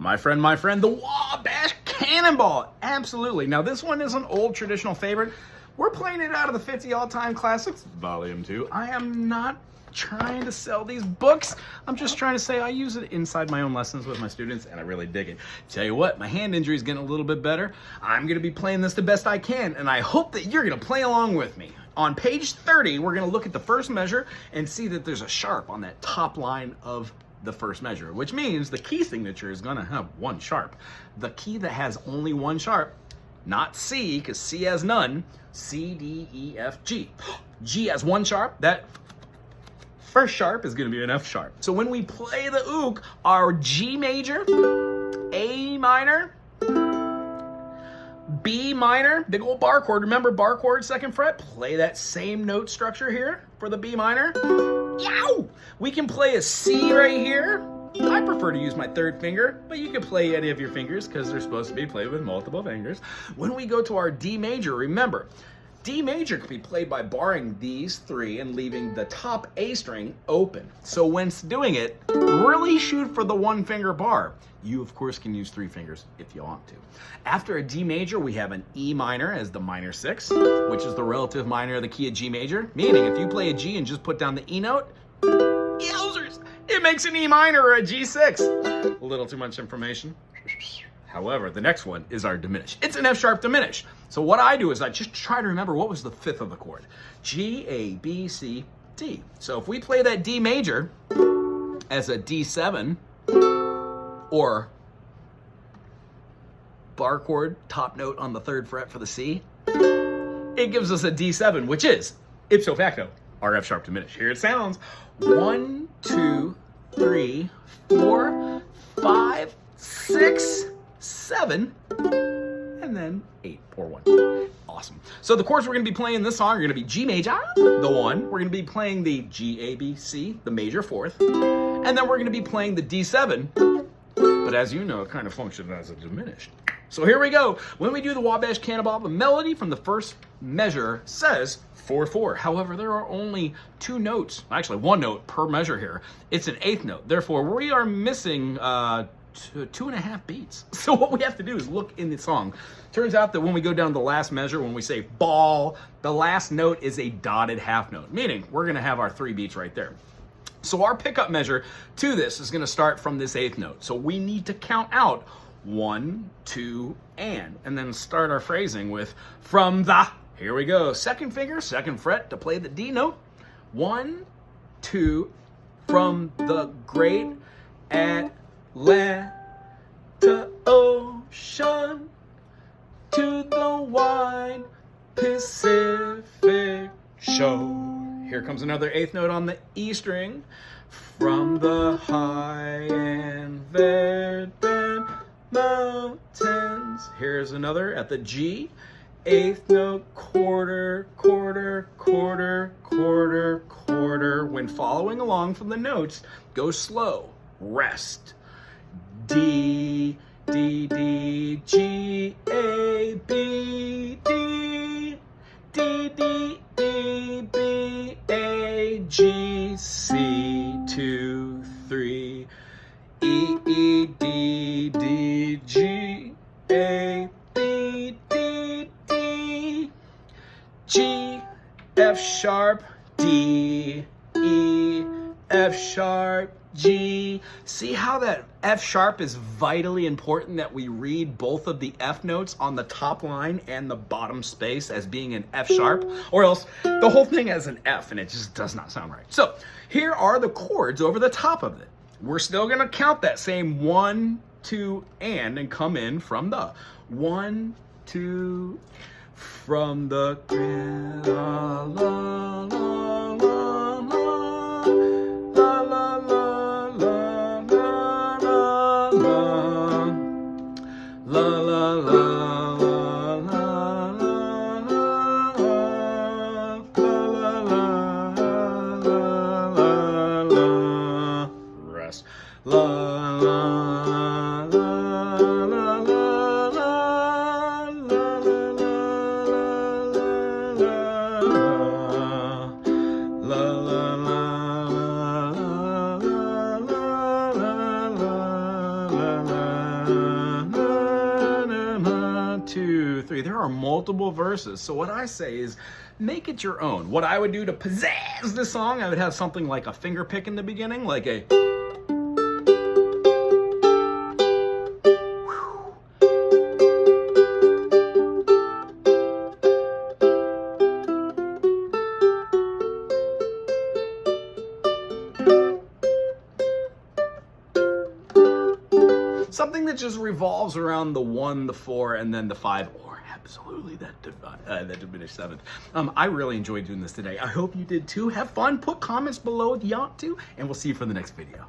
My friend, the Wabash Cannonball. Absolutely. Now, this one is an old traditional favorite. We're playing it out of the 50 All-Time Classics, Volume 2. I am not trying to sell these books. I'm just trying to say I use it inside my own lessons with my students, and I really dig it. Tell you what, my hand injury is getting a little bit better. I'm going to be playing this the best I can, and I hope that you're going to play along with me. On page 30, we're going to look at the first measure and see that there's a sharp on that top line of the first measure, which means the key signature is going to have one sharp. The key that has only one sharp, not C, because C has none, C, D, E, F, G. G has one sharp. That first sharp is going to be an F sharp. So when we play the ook, our G major, A minor, B minor, big old bar chord. Remember bar chord, second fret? Play that same note structure here for the B minor. Yow! We can play a C right here. I prefer to use my third finger, but you can play any of your fingers because they're supposed to be played with multiple fingers. When we go to our D major, remember, D major can be played by barring these three and leaving the top A string open. So when doing it, really shoot for the one finger bar. You, of course, can use three fingers if you want to. After a D major, we have an E minor as the minor 6, which is the relative minor of the key of G major, meaning if you play a G and just put down the E note, yowzers, it makes an E minor or a G6. A little too much information. However, the next one is our diminish. It's an F sharp diminish. So what I do is I just try to remember what was the fifth of the chord. G, A, B, C, D. So if we play that D major as a D7 or bar chord, top note on the third fret for the C, it gives us a D7, which is, ipso facto, our F sharp diminish. Here it sounds. 1, 2, 3, 4, 5, 6, 7, and then 8 or 1. Awesome. So the chords we're going to be playing in this song are going to be G major, the 1. We're going to be playing the G, A, B, C, the major 4th. And then we're going to be playing the D7. But as you know, it kind of functions as a diminished. So here we go. When we do the Wabash Cannonball, the melody from the first measure says 4/4. However, there are only 2 notes, actually 1 note per measure here. It's an 8th note. Therefore, we are missing 2.5 beats. So what we have to do is look in the song. Turns out that when we go down to the last measure, when we say ball, the last note is a dotted half note, meaning we're going to have our 3 beats right there. So our pickup measure to this is going to start from this 8th note. So we need to count out 1, 2, and then start our phrasing with from the. Here we go. Second finger, second fret to play the D note. 1, 2, from the great Atlantic Ocean to the wide Pacific shore. Here comes another 8th note on the E string. From the high and verdant mountains. Here's another at the G. 8th note, quarter, quarter, quarter, quarter, quarter. When following along from the notes, go slow. Rest. D, D, D, G, A, B, D, D, D, D, B, A, G, C, 2, 3, E, E, D, D, G, A, B, D, D, G, F sharp, D, E, F sharp, G. See how that F sharp is vitally important, that we read both of the F notes on the top line and the bottom space as being an F sharp, or else the whole thing has an F and it just does not sound right. So here are the chords over the top of it. We're still going to count that same 1, 2, and come in from the 1, 2, from the la, la, la, la, la, la, la, la, la, la, la, la, rest. La, la, la, la, la, la, la, la, la, la, 2, 3. There are multiple verses. So what I say is make it your own. What I would do to pizzazz this song, I would have something like a finger pick in the beginning, like a... Something that just revolves around the 1, the 4, and then the 5, or absolutely that diminished 7th. I really enjoyed doing this today. I hope you did too. Have fun. Put comments below if you want to, and we'll see you for the next video.